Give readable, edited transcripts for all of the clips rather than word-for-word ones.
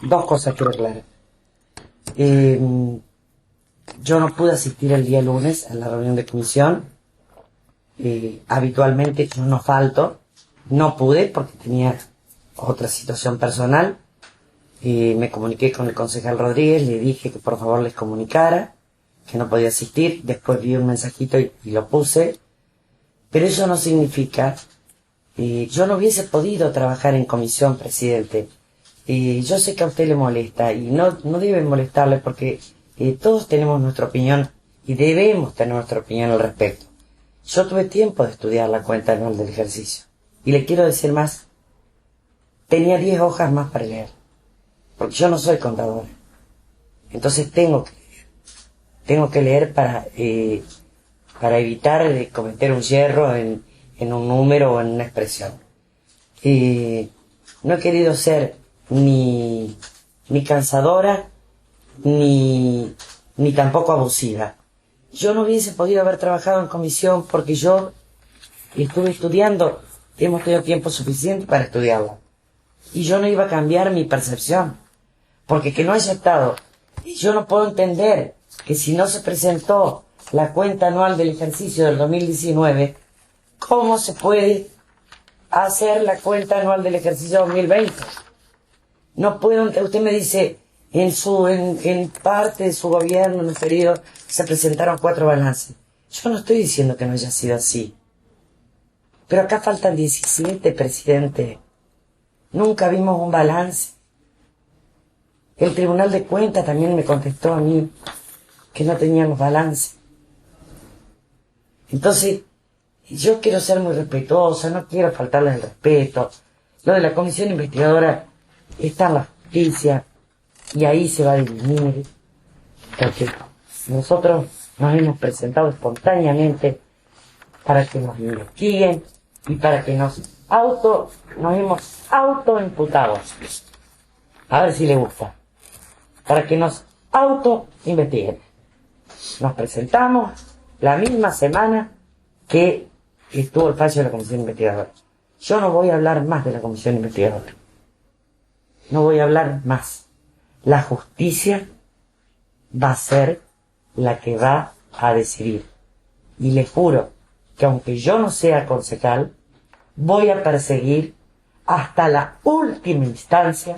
Dos cosas quiero aclarar. Yo no pude asistir el día lunes a la reunión de comisión. Habitualmente yo no falto. No pude porque tenía otra situación personal. Me comuniqué con el concejal Rodríguez, le dije que por favor les comunicara que no podía asistir. Después vi un mensajito y lo puse. Pero eso no significa... yo no hubiese podido trabajar en comisión, presidente. Yo sé que a usted le molesta y no debe molestarle porque todos tenemos nuestra opinión y debemos tener nuestra opinión al respecto. Yo tuve tiempo de estudiar la cuenta anual del ejercicio y le quiero decir más, tenía 10 hojas más para leer, porque yo no soy contadora. Entonces tengo que leer para evitar cometer un yerro en un número o en una expresión. No he querido ser ni cansadora ni tampoco abusiva. Yo no hubiese podido haber trabajado en comisión porque yo estuve estudiando, hemos tenido tiempo suficiente para estudiarla. Y yo no iba a cambiar mi percepción, porque que no haya estado, yo no puedo entender que si no se presentó la cuenta anual del ejercicio del 2019, ¿cómo se puede hacer la cuenta anual del ejercicio 2020? No puedo, usted me dice, en parte de su gobierno, en el periodo, se presentaron 4 balances. Yo no estoy diciendo que no haya sido así. Pero acá faltan 17, presidente. Nunca vimos un balance. El Tribunal de Cuentas también me contestó a mí que no teníamos balance. Entonces, yo quiero ser muy respetuosa, no quiero faltarles el respeto. Lo de la comisión investigadora está en la justicia y ahí se va a dirimir, porque nosotros nos hemos presentado espontáneamente para que nos investiguen y para que nos hemos autoimputado. A ver si le gusta. Para que nos autoinvestiguen. Nos presentamos la misma semana que estuvo el fallo de la comisión investigadora. Yo no voy a hablar más de la comisión investigadora. No voy a hablar más. La justicia va a ser la que va a decidir. Y les juro que aunque yo no sea concejal, voy a perseguir hasta la última instancia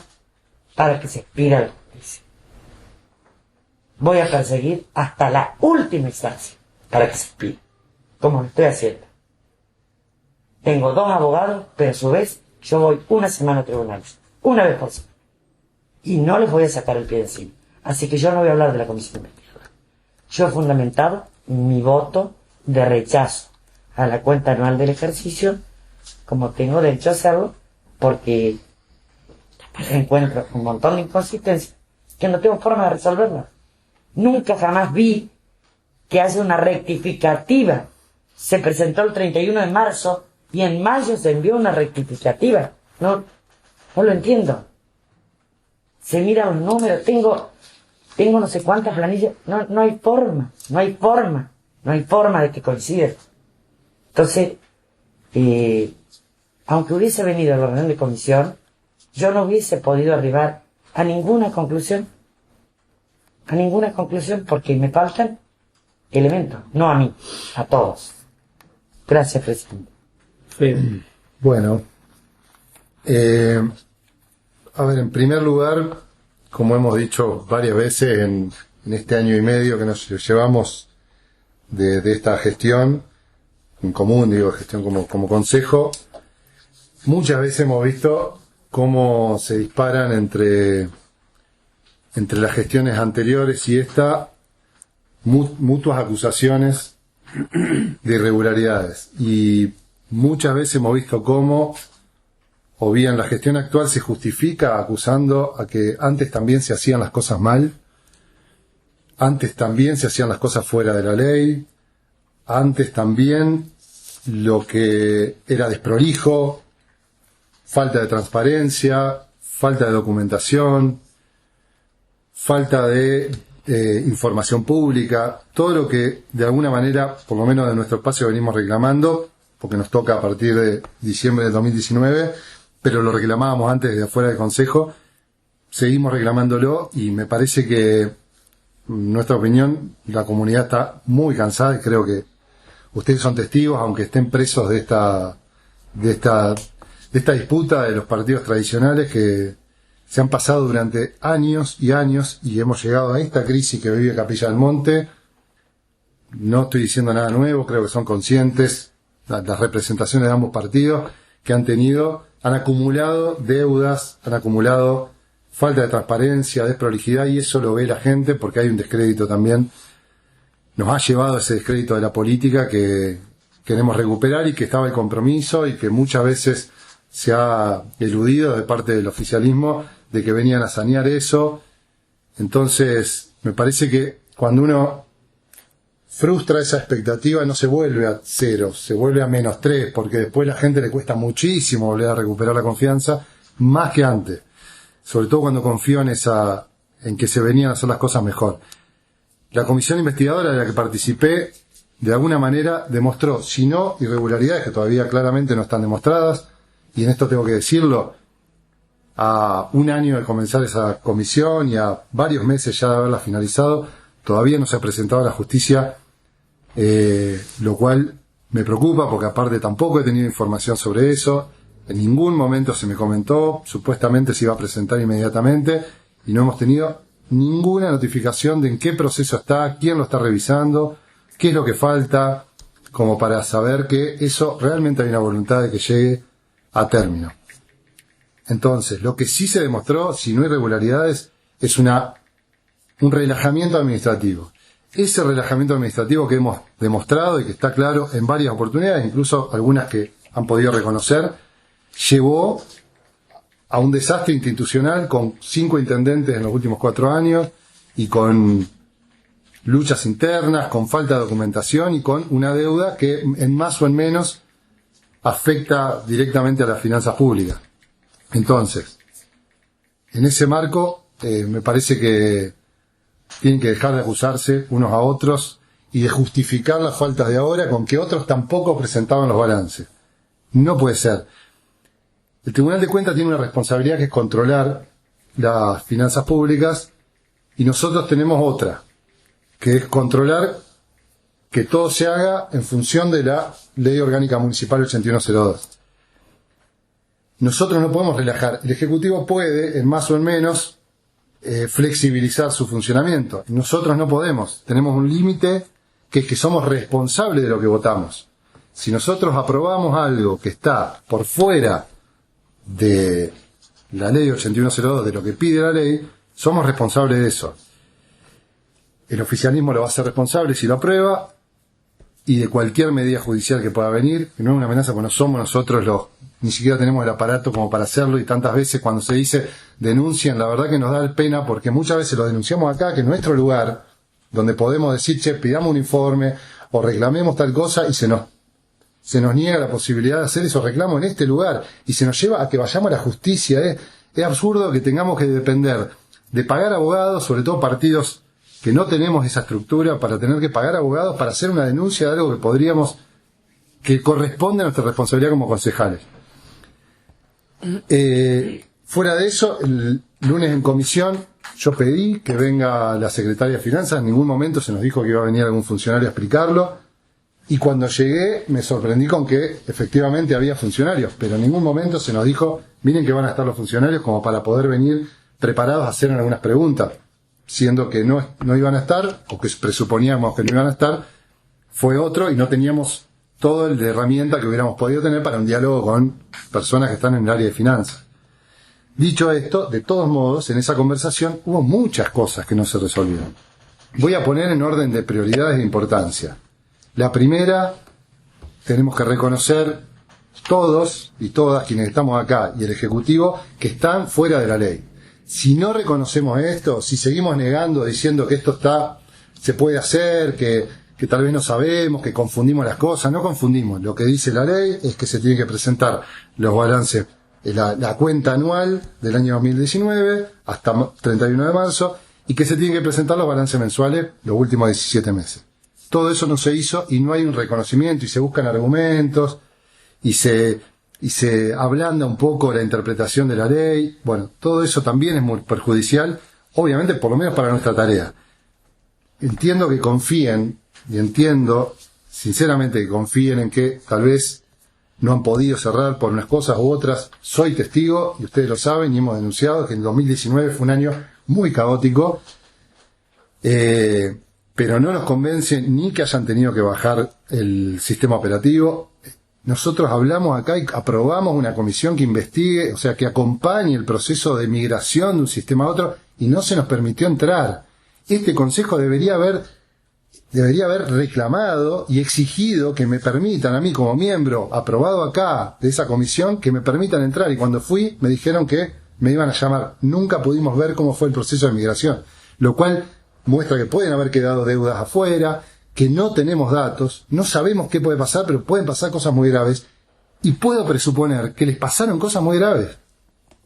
para que se expida la justicia. Voy a perseguir hasta la última instancia para que se expida, como lo estoy haciendo. Tengo 2 abogados, pero a su vez yo voy una semana a tribunales, una vez por semana. Y no les voy a sacar el pie de encima. Así que yo no voy a hablar de la comisión investigadora. Yo he fundamentado mi voto de rechazo a la cuenta anual del ejercicio, como tengo derecho a hacerlo, porque encuentro un montón de inconsistencias que no tengo forma de resolverlas. Nunca jamás vi que haya una rectificativa. Se presentó el 31 de marzo y en mayo se envió una rectificativa. No lo entiendo. Se miran los números, tengo no sé cuántas planillas, no hay forma de que coincida. Entonces, aunque hubiese venido a la reunión de comisión, yo no hubiese podido arribar a ninguna conclusión porque me faltan elementos, no a mí, a todos. Gracias, presidente. Sí. Bueno, a ver, en primer lugar, como hemos dicho varias veces en este año y medio que nos llevamos de esta gestión en común, gestión como consejo, muchas veces hemos visto cómo se disparan entre las gestiones anteriores y esta mutuas acusaciones de irregularidades. Y muchas veces hemos visto cómo o bien la gestión actual se justifica acusando a que antes también se hacían las cosas mal, antes también se hacían las cosas fuera de la ley, antes también lo que era desprolijo, falta de transparencia, falta de documentación, falta de información pública, todo lo que de alguna manera, por lo menos de nuestro espacio, venimos reclamando, porque nos toca a partir de diciembre del 2019, pero lo reclamábamos antes desde afuera del Consejo, seguimos reclamándolo y me parece que, en nuestra opinión, la comunidad está muy cansada y creo que ustedes son testigos, aunque estén presos de esta disputa de los partidos tradicionales que se han pasado durante años y años y hemos llegado a esta crisis que vive Capilla del Monte. No estoy diciendo nada nuevo, creo que son conscientes las representaciones de ambos partidos que han acumulado deudas, han acumulado falta de transparencia, desprolijidad, y eso lo ve la gente porque hay un descrédito también. Nos ha llevado ese descrédito de la política que queremos recuperar y que estaba el compromiso y que muchas veces se ha eludido de parte del oficialismo de que venían a sanear eso. Entonces, me parece que cuando uno frustra esa expectativa no se vuelve a 0, se vuelve a -3, porque después a la gente le cuesta muchísimo volver a recuperar la confianza, más que antes. Sobre todo cuando confío en que se venían a hacer las cosas mejor. La comisión investigadora de la que participé, de alguna manera, demostró, si no irregularidades que todavía claramente no están demostradas, y en esto tengo que decirlo, a un año de comenzar esa comisión y a varios meses ya de haberla finalizado, todavía no se ha presentado a la justicia, lo cual me preocupa porque aparte tampoco he tenido información sobre eso. En ningún momento se me comentó, supuestamente se iba a presentar inmediatamente y no hemos tenido ninguna notificación de en qué proceso está, quién lo está revisando, qué es lo que falta, como para saber que eso realmente hay una voluntad de que llegue a término. Entonces, lo que sí se demostró, si no hay irregularidades, es un relajamiento administrativo. Ese relajamiento administrativo que hemos demostrado y que está claro en varias oportunidades, incluso algunas que han podido reconocer, llevó a un desastre institucional con 5 intendentes en los últimos 4 años y con luchas internas, con falta de documentación y con una deuda que en más o en menos afecta directamente a las finanzas públicas. Entonces, en ese marco, me parece que tienen que dejar de acusarse unos a otros y de justificar las faltas de ahora con que otros tampoco presentaban los balances. No puede ser. El Tribunal de Cuentas tiene una responsabilidad que es controlar las finanzas públicas y nosotros tenemos otra, que es controlar que todo se haga en función de la Ley Orgánica Municipal 8102. Nosotros no podemos relajar. El Ejecutivo puede, en más o en menos, flexibilizar su funcionamiento. Nosotros no podemos. Tenemos un límite que es que somos responsables de lo que votamos. Si nosotros aprobamos algo que está por fuera de la Ley 8102, de lo que pide la ley, somos responsables de eso. El oficialismo lo va a hacer responsable si lo aprueba y de cualquier medida judicial que pueda venir, que no es una amenaza porque no somos nosotros ni siquiera tenemos el aparato como para hacerlo, y tantas veces cuando se dice denuncien, la verdad que nos da pena porque muchas veces lo denunciamos acá, que es nuestro lugar, donde podemos decir, che, pidamos un informe o reclamemos tal cosa y se nos niega la posibilidad de hacer esos reclamos en este lugar y se nos lleva a que vayamos a la justicia. Es absurdo que tengamos que depender de pagar abogados, sobre todo partidos que no tenemos esa estructura para tener que pagar abogados para hacer una denuncia de algo que corresponde a nuestra responsabilidad como concejales. Fuera de eso, el lunes en comisión yo pedí que venga la secretaria de Finanzas, en ningún momento se nos dijo que iba a venir algún funcionario a explicarlo, y cuando llegué me sorprendí con que efectivamente había funcionarios, pero en ningún momento se nos dijo, miren que van a estar los funcionarios como para poder venir preparados a hacer algunas preguntas, siendo que no iban a estar, o que presuponíamos que no iban a estar, fue otro y no teníamos todo el de herramienta que hubiéramos podido tener para un diálogo con personas que están en el área de finanzas. Dicho esto, de todos modos, en esa conversación hubo muchas cosas que no se resolvieron. Voy a poner en orden de prioridades de importancia. La primera, tenemos que reconocer todos y todas quienes estamos acá y el Ejecutivo que están fuera de la ley. Si no reconocemos esto, si seguimos negando, diciendo que esto se puede hacer, que tal vez no sabemos, que confundimos las cosas, no confundimos. Lo que dice la ley es que se tienen que presentar los balances, la cuenta anual del año 2019 hasta 31 de marzo y que se tienen que presentar los balances mensuales los últimos 17 meses. Todo eso no se hizo y no hay un reconocimiento y se buscan argumentos y se y se ablanda un poco la interpretación de la ley. Bueno, todo eso también es muy perjudicial, obviamente, por lo menos para nuestra tarea. Entiendo que confíen, y entiendo sinceramente que confíen en que tal vez no han podido cerrar por unas cosas u otras. Soy testigo, y ustedes lo saben, y hemos denunciado que el 2019 fue un año muy caótico, pero no nos convence ni que hayan tenido que bajar el sistema operativo. Nosotros hablamos acá y aprobamos una comisión que investigue, o sea, que acompañe el proceso de migración de un sistema a otro, y no se nos permitió entrar. Este Consejo debería haber reclamado y exigido que me permitan a mí como miembro aprobado acá de esa comisión, que me permitan entrar, y cuando fui me dijeron que me iban a llamar. Nunca pudimos ver cómo fue el proceso de migración, lo cual muestra que pueden haber quedado deudas afuera, que no tenemos datos, no sabemos qué puede pasar, pero pueden pasar cosas muy graves, y puedo presuponer que les pasaron cosas muy graves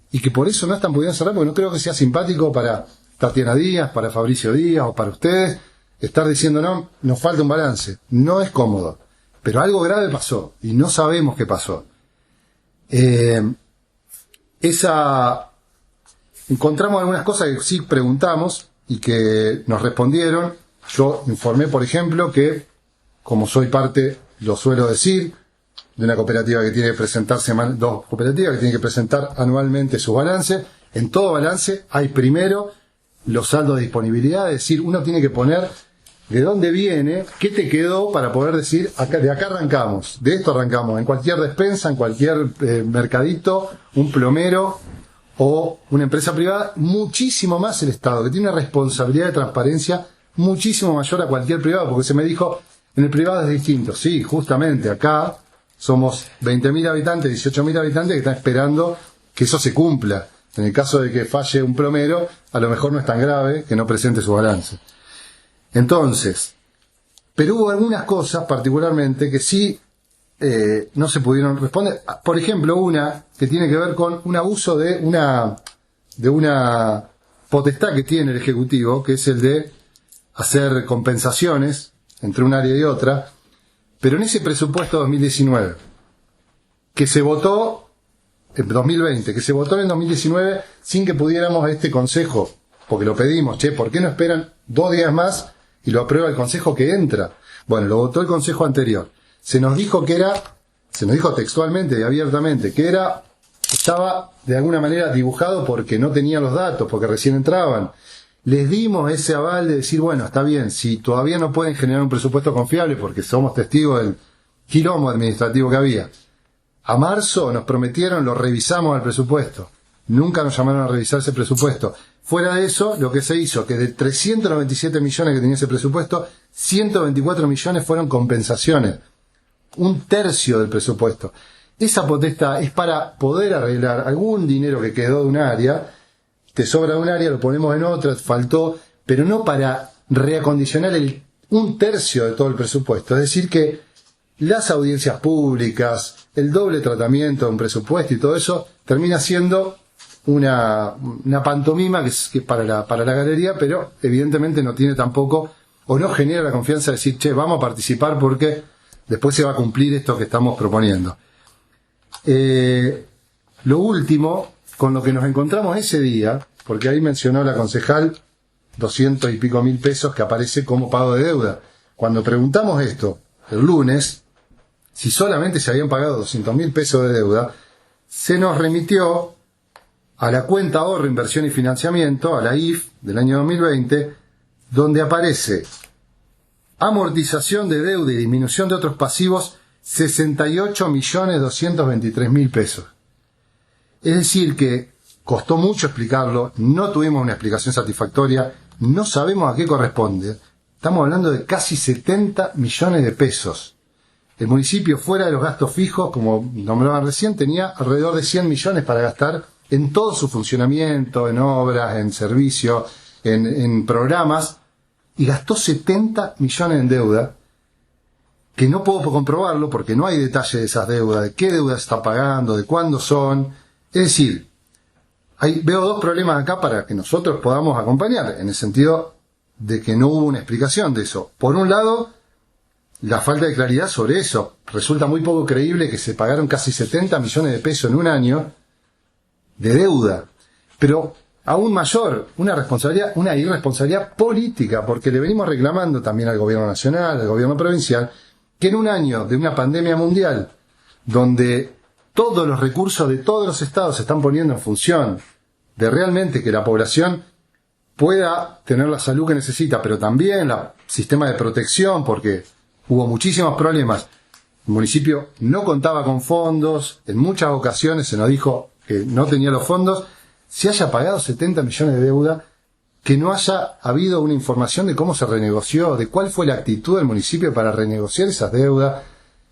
y que por eso no están pudiendo cerrar, porque no creo que sea simpático para Tatiana Díaz, para Fabricio Díaz o para ustedes estar diciendo no, nos falta un balance. No es cómodo, pero algo grave pasó y no sabemos qué pasó. Encontramos algunas cosas que sí preguntamos y que nos respondieron. Yo informé, por ejemplo, que como soy parte, lo suelo decir, de una cooperativa que tiene que presentarse, dos cooperativas que tienen que presentar anualmente su balance. En todo balance hay primero los saldos de disponibilidad, es decir, uno tiene que poner de dónde viene, qué te quedó para poder decir, de acá arrancamos, de esto arrancamos, en cualquier despensa, en cualquier mercadito, un plomero o una empresa privada, muchísimo más el Estado, que tiene una responsabilidad de transparencia muchísimo mayor a cualquier privado, porque se me dijo, en el privado es distinto. Sí, justamente, acá somos 20.000 habitantes, 18.000 habitantes que están esperando que eso se cumpla. En el caso de que falle un plomero, a lo mejor no es tan grave que no presente su balance. Entonces, pero hubo algunas cosas particularmente que sí no se pudieron responder. Por ejemplo, una que tiene que ver con un abuso de una potestad que tiene el Ejecutivo, que es el de hacer compensaciones entre un área y otra, pero en ese presupuesto 2019, que se votó en 2020, que se votó en 2019 sin que pudiéramos este Consejo, porque lo pedimos, ¿por qué no esperan 2 días más y lo aprueba el Consejo que entra? Bueno, lo votó el Consejo anterior. Se nos dijo textualmente y abiertamente que estaba de alguna manera dibujado porque no tenía los datos, porque recién entraban. Les dimos ese aval de decir, bueno, está bien, si todavía no pueden generar un presupuesto confiable, porque somos testigos del quilombo administrativo que había. A marzo nos prometieron, lo revisamos al presupuesto. Nunca nos llamaron a revisar ese presupuesto. Fuera de eso, lo que se hizo, que de 397 millones que tenía ese presupuesto, 124 millones fueron compensaciones. 1/3 del presupuesto. Esa potestad es para poder arreglar algún dinero que quedó de un área. Te sobra un área, lo ponemos en otra, faltó, pero no para reacondicionar 1/3 de todo el presupuesto. Es decir que las audiencias públicas, el doble tratamiento de un presupuesto y todo eso, termina siendo una pantomima que es para la galería, pero evidentemente no tiene tampoco, o no genera la confianza de decir, vamos a participar porque después se va a cumplir esto que estamos proponiendo. Lo último, con lo que nos encontramos ese día, porque ahí mencionó la concejal 200 y pico mil pesos que aparece como pago de deuda. Cuando preguntamos esto el lunes, si solamente se habían pagado 200.000 pesos de deuda, se nos remitió a la cuenta ahorro, inversión y financiamiento, a la IF del año 2020, donde aparece amortización de deuda y disminución de otros pasivos, 68.223.000 pesos. Es decir que costó mucho explicarlo, no tuvimos una explicación satisfactoria, no sabemos a qué corresponde. Estamos hablando de casi 70 millones de pesos. El municipio, fuera de los gastos fijos, como nombraban recién, tenía alrededor de 100 millones para gastar en todo su funcionamiento, en obras, en servicios, en programas, y gastó 70 millones en deuda, que no puedo comprobarlo porque no hay detalle de esas deudas, de qué deudas está pagando, de cuándo son. Es decir, veo 2 problemas acá para que nosotros podamos acompañar, en el sentido de que no hubo una explicación de eso. Por un lado, la falta de claridad sobre eso. Resulta muy poco creíble que se pagaron casi 70 millones de pesos en un año de deuda. Pero aún mayor, una irresponsabilidad política, porque le venimos reclamando también al gobierno nacional, al gobierno provincial, que en un año de una pandemia mundial, donde todos los recursos de todos los estados se están poniendo en función de realmente que la población pueda tener la salud que necesita, pero también el sistema de protección, porque hubo muchísimos problemas. El municipio no contaba con fondos, en muchas ocasiones se nos dijo que no tenía los fondos, se haya pagado 70 millones de deuda, que no haya habido una información de cómo se renegoció, de cuál fue la actitud del municipio para renegociar esas deudas,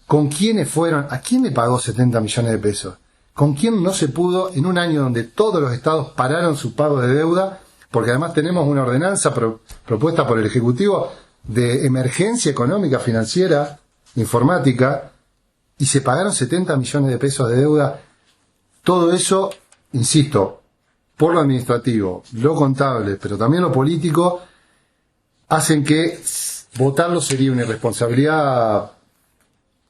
con quiénes fueron, a quién le pagó 70 millones de pesos, con quién no se pudo en un año donde todos los estados pararon su pago de deuda, porque además tenemos una ordenanza propuesta por el Ejecutivo de emergencia económica, financiera, informática, y se pagaron 70 millones de pesos de deuda. Todo eso, insisto, por lo administrativo, lo contable, pero también lo político, hacen que votarlo sería una irresponsabilidad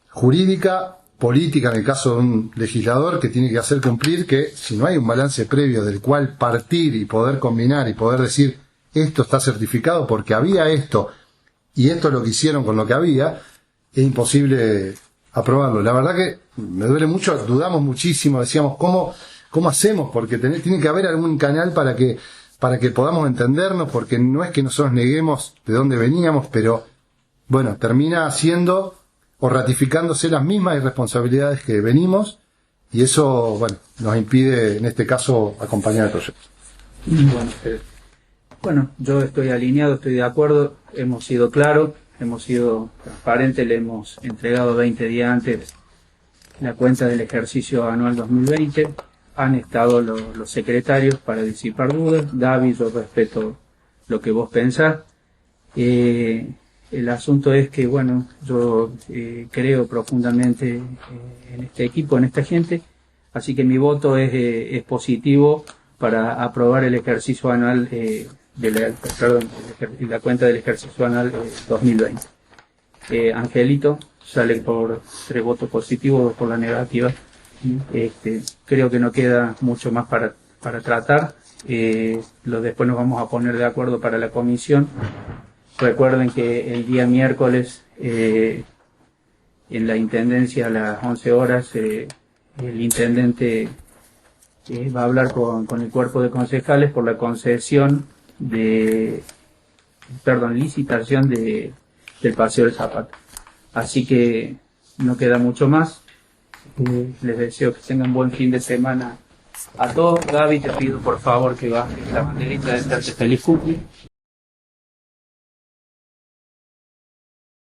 jurídica, política, en el caso de un legislador que tiene que hacer cumplir que si no hay un balance previo del cual partir y poder combinar y poder decir esto está certificado porque había esto y esto es lo que hicieron con lo que había, es imposible aprobarlo. La verdad que me duele mucho, dudamos muchísimo, decíamos ¿cómo hacemos? Porque tiene que haber algún canal para que podamos entendernos, porque no es que nosotros neguemos de dónde veníamos, pero bueno, termina siendo o ratificándose las mismas irresponsabilidades que venimos, y eso, bueno, nos impide, en este caso, acompañar el proyecto. Bueno, yo estoy alineado, estoy de acuerdo, hemos sido claros, hemos sido transparentes, le hemos entregado 20 días antes la cuenta del ejercicio anual 2020, han estado los secretarios para disipar dudas. David, yo respeto lo que vos pensás. El asunto es que, bueno, yo creo profundamente en este equipo, en esta gente, así que mi voto es positivo para aprobar el ejercicio anual la cuenta del ejercicio anual 2020. Angelito sale por 3 votos positivos, 2 por la negativa. Creo que no queda mucho más para tratar. Después nos vamos a poner de acuerdo para la comisión. Recuerden que el día miércoles en la Intendencia a las 11 horas el Intendente va a hablar con el cuerpo de concejales por la licitación del Paseo del Zapata. Así que no queda mucho más. Les deseo que tengan buen fin de semana a todos. Gaby, te pido por favor que bajes la banderita de darte feliz cumple.